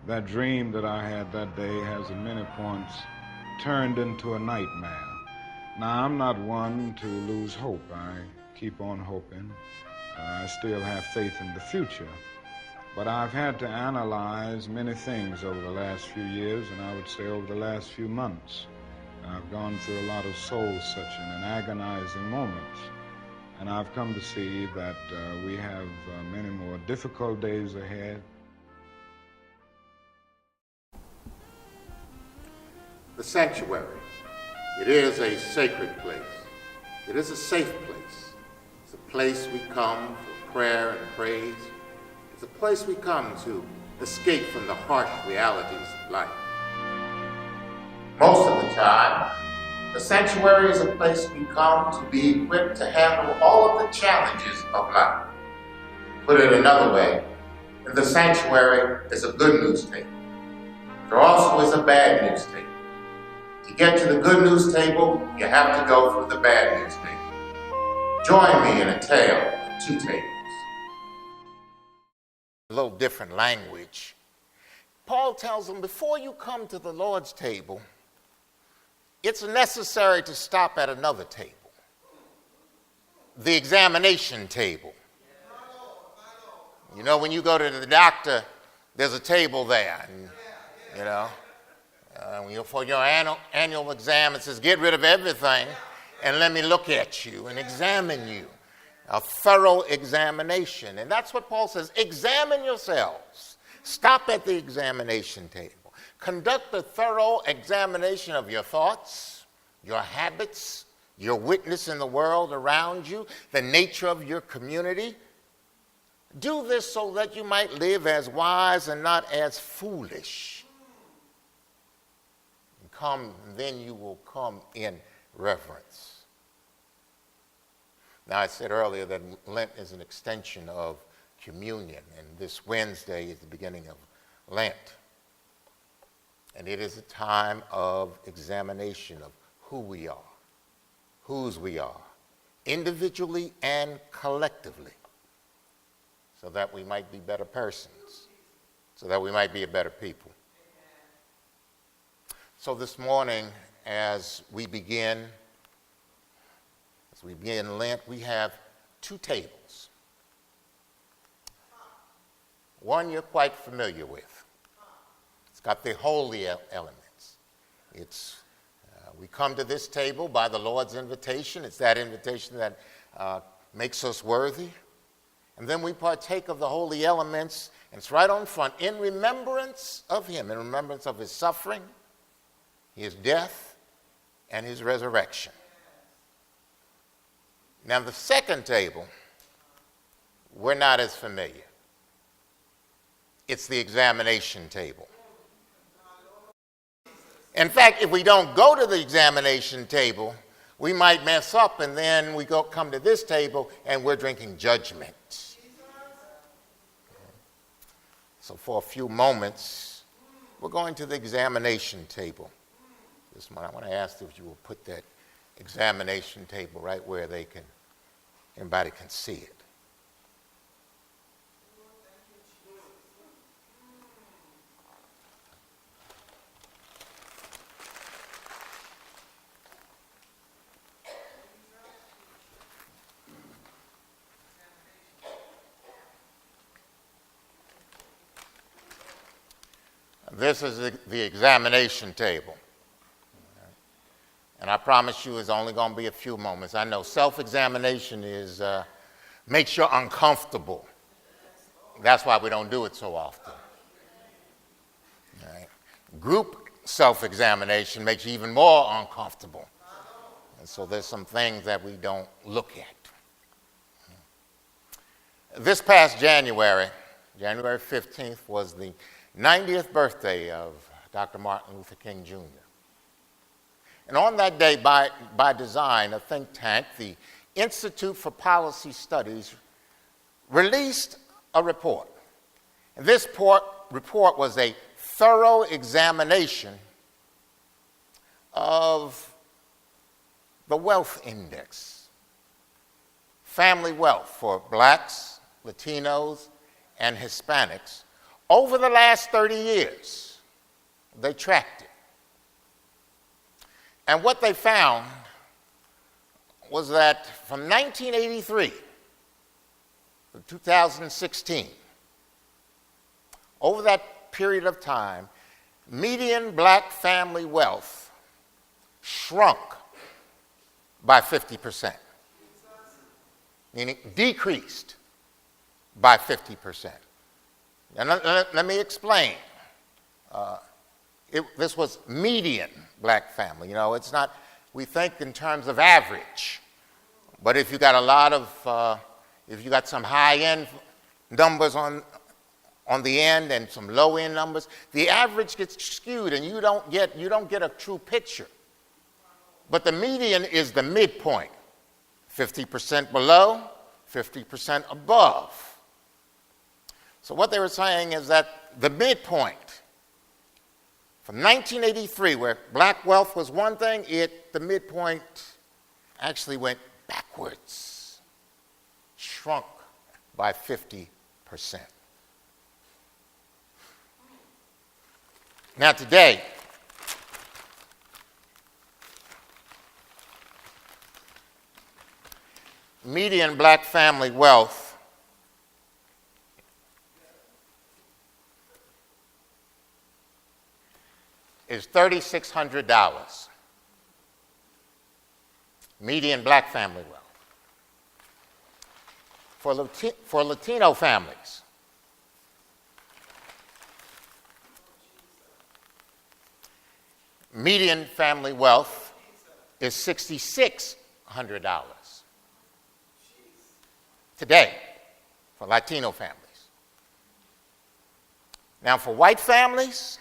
That dream that I had that day has at many points turned into a nightmare. Now, I'm not one to lose hope. I keep on hoping. I still have faith in the future. But I've had to analyze many things over the last few years, and I would say over the last few months. I've gone through a lot of soul-searching and agonizing moments, and I've come to see that we have many more difficult days ahead. The sanctuary. It is a sacred place. It is a safe place. It's a place we come for prayer and praise. It's a place we come to escape from the harsh realities of life. Most of the time, the sanctuary is a place we come to be equipped to handle all of the challenges of life. Put it another way, the sanctuary is a good news table. There also is a bad news table. To get to the good news table, you have to go through the bad news table. Join me in a tale of two tables. A little different language. Paul tells them, before you come to the Lord's table, it's necessary to stop at another table, the examination table. You know, when you go to the doctor, there's a table there, and, you know, for your annual exam, it says, get rid of everything and let me look at you and examine you. A thorough examination. And that's what Paul says. Examine yourselves. Stop at the examination table. Conduct a thorough examination of your thoughts, your habits, your witness in the world around you, the nature of your community. Do this so that you might live as wise and not as foolish. Then you will come in reverence. Now, I said earlier that Lent is an extension of communion, and this Wednesday is the beginning of Lent. And it is a time of examination of who we are, whose we are, individually and collectively, so that we might be better persons, so that we might be a better people. So this morning, as we begin Lent, we have two tables. One you're quite familiar with. It's got the holy elements. We come to this table by the Lord's invitation. It's that invitation that makes us worthy. And then we partake of the holy elements, and it's right on front, in remembrance of Him, in remembrance of His suffering, His death, and His resurrection. Now, the second table, we're not as familiar. It's the examination table. In fact, if we don't go to the examination table, we might mess up, and then we come to this table, and we're drinking judgment. So for a few moments, we're going to the examination table. This morning, I want to ask if you will put that examination table right where everybody can see it. This is the examination table. And I promise you it's only going to be a few moments. I know self-examination makes you uncomfortable. That's why we don't do it so often. All right. Group self-examination makes you even more uncomfortable. And so there's some things that we don't look at. This past January 15th, was the 90th birthday of Dr. Martin Luther King Jr. And on that day, by design, a think tank, the Institute for Policy Studies, released a report. And this report was a thorough examination of the wealth index, family wealth for blacks, Latinos, and Hispanics over the last 30 years, they tracked it. And what they found was that from 1983 to 2016, over that period of time, median black family wealth shrunk by 50%, meaning decreased by 50%. And let me explain. This was median black family. You know, it's not, we think in terms of average. But if you got a lot of, if you got some high-end numbers on the end and some low-end numbers, the average gets skewed and you don't get a true picture. But the median is the midpoint, 50% below, 50% above. So what they were saying is that the midpoint, from 1983, where black wealth was one thing, the midpoint actually went backwards, shrunk by 50%. Now today, median black family wealth is $3,600. Median black family wealth. For Latino families, median family wealth is $6,600 today for Latino families. Now for white families,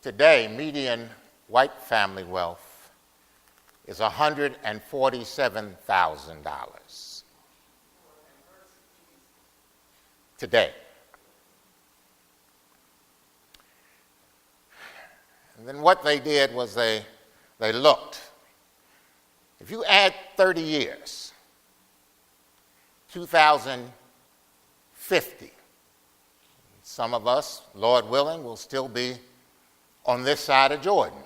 today, median white family wealth is $147,000 today. And then what they did was they looked. If you add 30 years, 2050, some of us, Lord willing, will still be on this side of Jordan,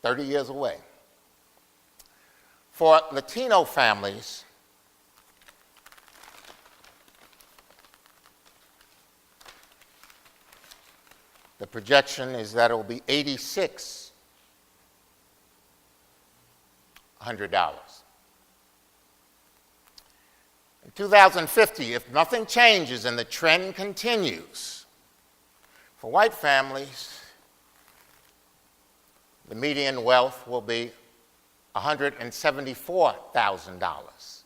30 years away. For Latino families, the projection is that it will be $8,600. In 2050, if nothing changes and the trend continues, for white families, the median wealth will be $174,000.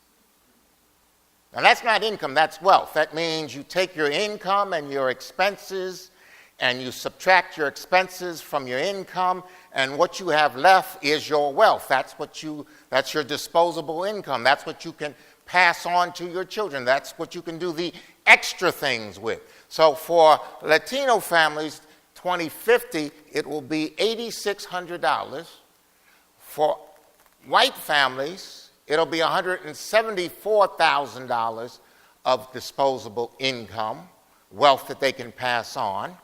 Now that's not income, that's wealth. That means you take your income and your expenses and you subtract your expenses from your income, and what you have left is your wealth. That's your disposable income. That's what you can pass on to your children. That's what you can do the extra things with. So for Latino families, 2050, it will be $8,600. For white families, it'll be $174,000 of disposable income, wealth that they can pass on.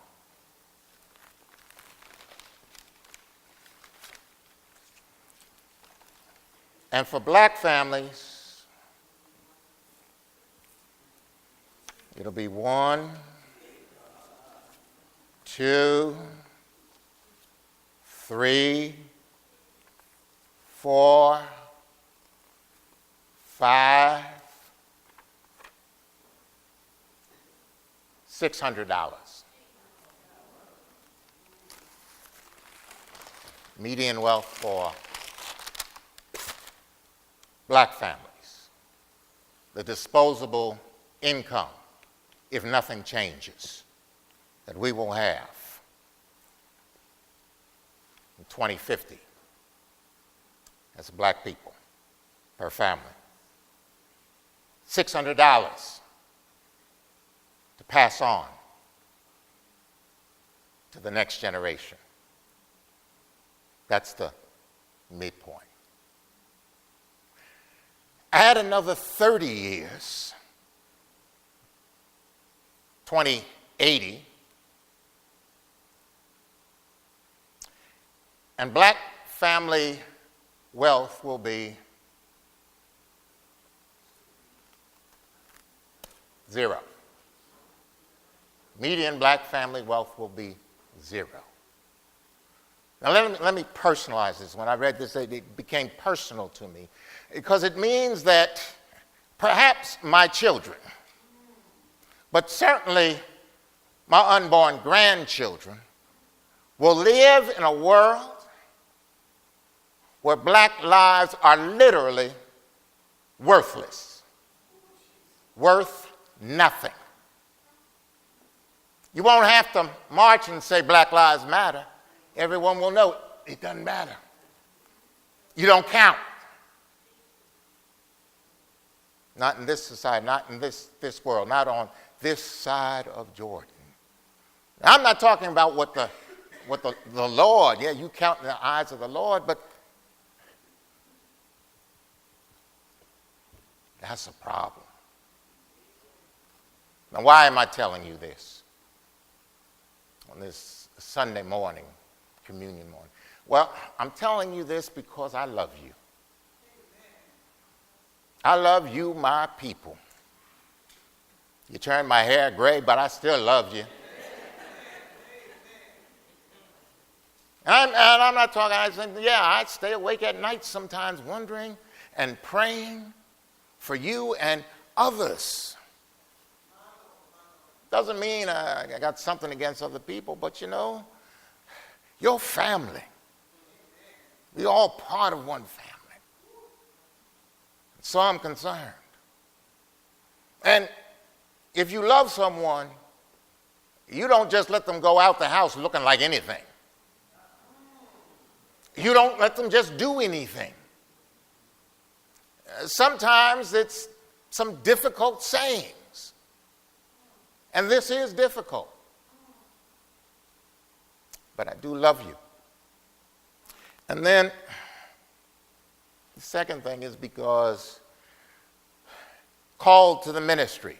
And for black families, it'll be 1, 2, 3, 4, 5, $600. Median wealth for black families. the disposable income, if nothing changes, that we will have in 2050 as black people per family. $600 to pass on to the next generation. That's the midpoint. Add another 30 years, 2080, and black family wealth will be zero. Median black family wealth will be zero. Now let me personalize this. When I read this, it became personal to me because it means that perhaps my children, but certainly my unborn grandchildren, will live in a world where black lives are literally worthless, worth nothing. You won't have to march and say Black Lives Matter. Everyone will know it doesn't matter. You don't count. Not in this society, not in this world, not on this side of Jordan. Now, I'm not talking about what the Lord, yeah, you count in the eyes of the Lord, but that's a problem. Now, why am I telling you this on this Sunday morning, communion morning? Well, I'm telling you this because I love you. I love you, my people. You turned my hair gray, but I still love you. And I'm not talking, I stay awake at night sometimes wondering and praying for you and others. Doesn't mean I got something against other people, but you know, your family. We're all part of one family. So I'm concerned. And if you love someone, you don't just let them go out the house looking like anything. You don't let them just do anything. Sometimes it's some difficult sayings. And this is difficult. But I do love you. And then the second thing is because called to the ministry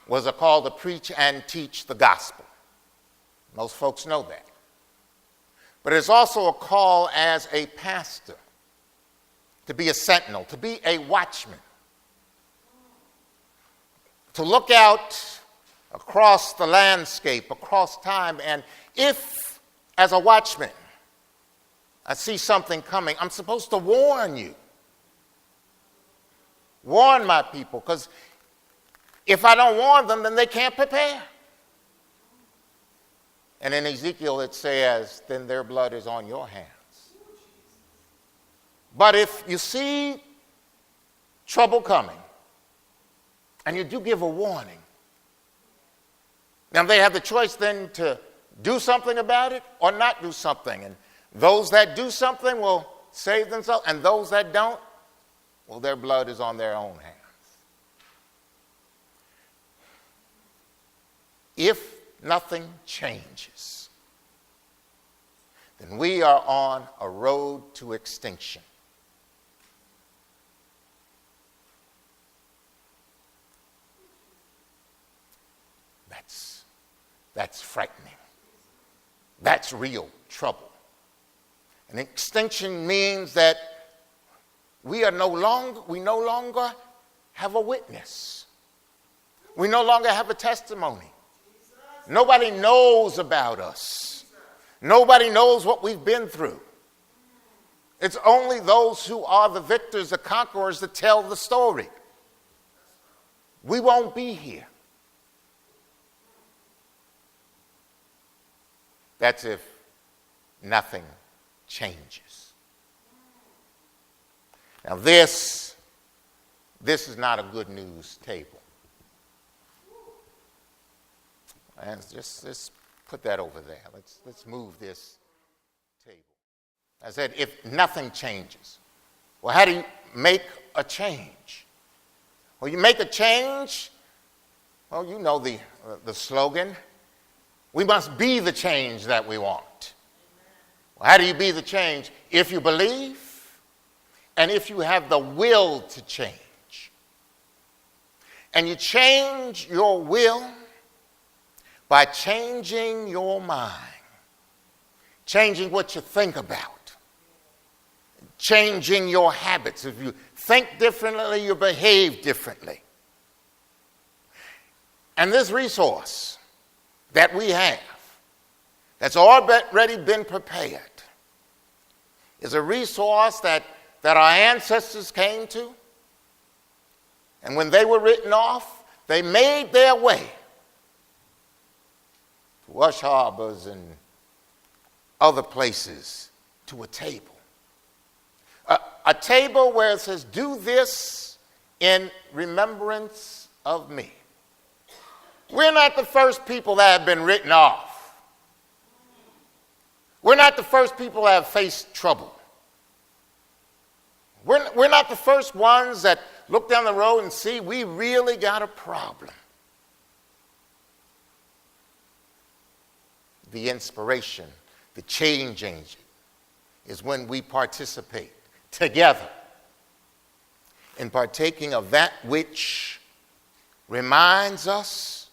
was a call to preach and teach the gospel. Most folks know that. But it's also a call as a pastor to be a sentinel, to be a watchman, to look out across the landscape, across time, and if, as a watchman, I see something coming, I'm supposed to warn you. Warn my people, because if I don't warn them, then they can't prepare. And in Ezekiel it says, then their blood is on your hands. But if you see trouble coming, and you do give a warning, now they have the choice then to do something about it or not do something. And those that do something will save themselves, and those that don't, well, their blood is on their own hands. If nothing changes, then we are on a road to extinction. That's frightening. That's real trouble. And extinction means that we no longer have a witness. We no longer have a testimony. Nobody knows about us. Nobody knows what we've been through. It's only those who are the victors, the conquerors, that tell the story. We won't be here. That's if nothing changes. Now this this is not a good news table. And just put that over there. Let's move this table. I said, if nothing changes, well, how do you make a change? Well, you make a change, well, you know the slogan. We must be the change that we want. Well, how do you be the change? If you believe and if you have the will to change. And you change your will by changing your mind, changing what you think about, changing your habits. If you think differently, you behave differently. And this resource that we have, that's already been prepared, is a resource that our ancestors came to. And when they were written off, they made their way to Wash Harbors and other places to a table. A table where it says, do this in remembrance of me. We're not the first people that have been written off. We're not the first people that have faced trouble. We're not the first ones that look down the road and see we really got a problem. The inspiration, the change agent, is when we participate together in partaking of that which reminds us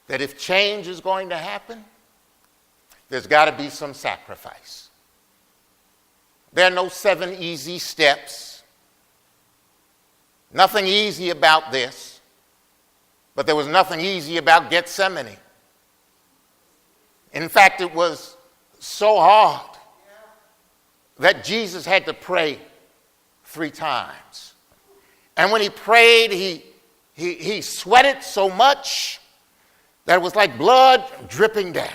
that if change is going to happen, there's got to be some sacrifice. There are no 7 easy steps. Nothing easy about this, but there was nothing easy about Gethsemane. In fact, it was so hard that Jesus had to pray 3 times. And when he prayed, he sweated so much that it was like blood dripping down.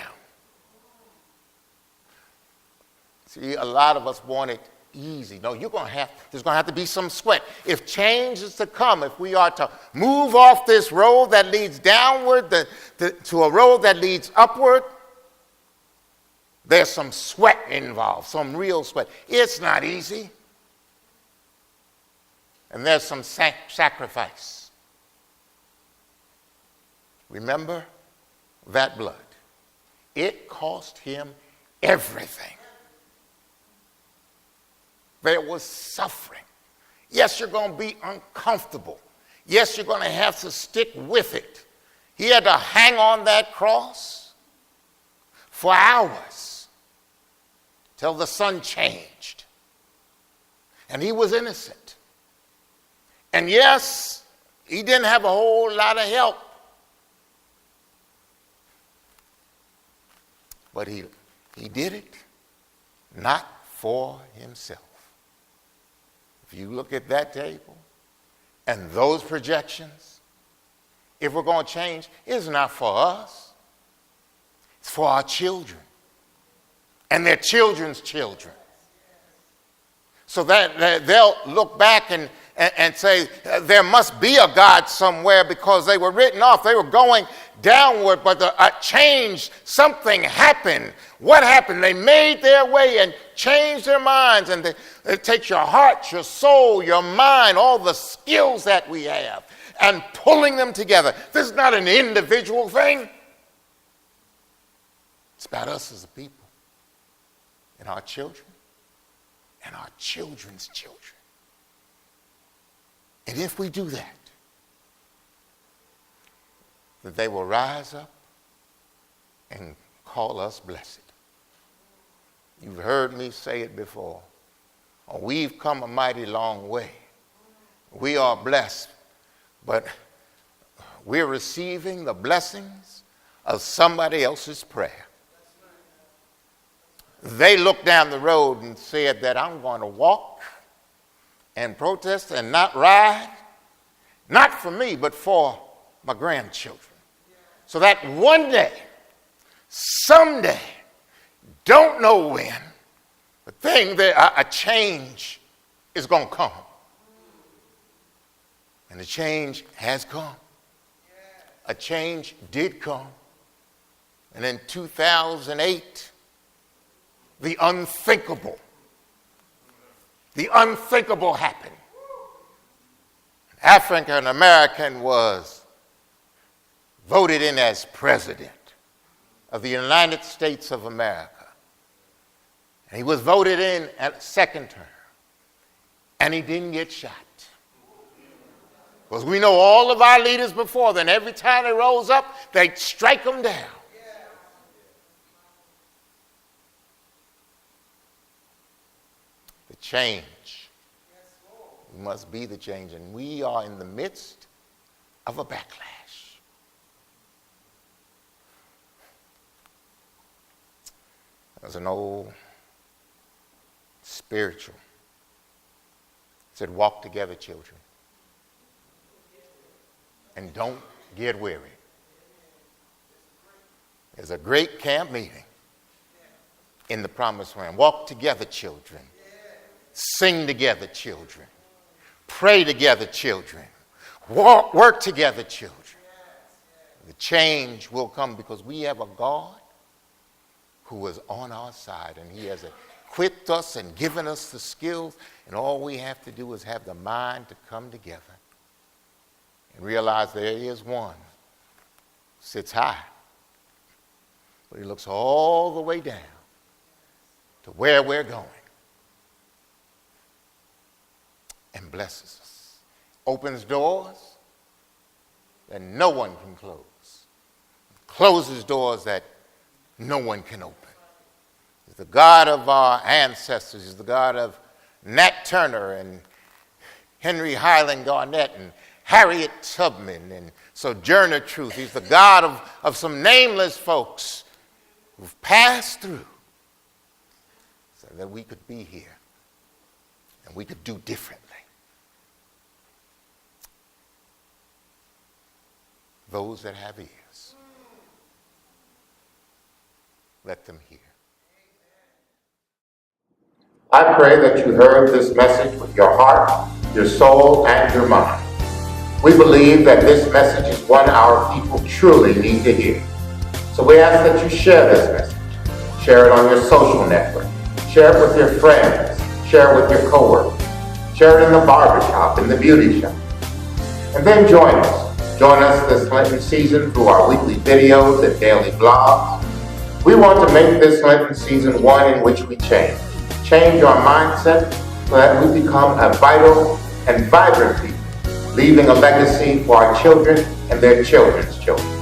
See, a lot of us want it easy. No, there's going to have to be some sweat. If change is to come, if we are to move off this road that leads downward to a road that leads upward, there's some sweat involved, some real sweat. It's not easy. And there's some sacrifice. Remember that blood. It cost him everything. There was suffering. Yes, you're going to be uncomfortable. Yes, you're going to have to stick with it. He had to hang on that cross for hours till the sun changed. And he was innocent. And yes, he didn't have a whole lot of help. But he did it not for himself. If you look at that table and those projections, if we're going to change, it's not for us. It's for our children and their children's children. So that they'll look back and say, there must be a God somewhere, because they were written off. They were going downward, but a change, something happened. What happened? They made their way and changed their minds. And it takes your heart, your soul, your mind, all the skills that we have, and pulling them together. This is not an individual thing. It's about us as a people and our children and our children's children. And if we do that, that they will rise up and call us blessed. You've heard me say it before. Oh, we've come a mighty long way. We are blessed, but we're receiving the blessings of somebody else's prayer. They looked down the road and said that I'm going to walk and protest and not ride, not for me, but for my grandchildren. So that one day, someday, don't know when, but a change is going to come. And the change has come. A change did come. And in 2008, the unthinkable happened. African American was voted in as president of the United States of America. And he was voted in at a second term. And he didn't get shot. Because we know all of our leaders before then, every time they rose up, they'd strike them down. The change must be the change, and we are in the midst of a backlash. There's an old spiritual. It said, walk together, children, and don't get weary. There's a great camp meeting in the promised land. Walk together, children. Sing together, children. Pray together, children. Work together, children. The change will come because we have a God who is on our side, and he has equipped us and given us the skills, and all we have to do is have the mind to come together and realize there is one sits high, but he looks all the way down to where we're going and blesses us, opens doors that no one can close, closes doors that no one can open. He's the God of our ancestors. He's the God of Nat Turner and Henry Highland Garnett and Harriet Tubman and Sojourner Truth. He's the God of some nameless folks who've passed through so that we could be here and we could do differently. Those that have ears, let them hear. I pray that you heard this message with your heart, your soul, and your mind. We believe that this message is one our people truly need to hear. So we ask that you share this message. Share it on your social network. Share it with your friends. Share it with your coworkers. Share it in the barbershop, in the beauty shop. And then join us. Join us this Lenten season through our weekly videos and daily blogs. We want to make this Lenten season one in which we change our mindset so that we become a vital and vibrant people, leaving a legacy for our children and their children's children.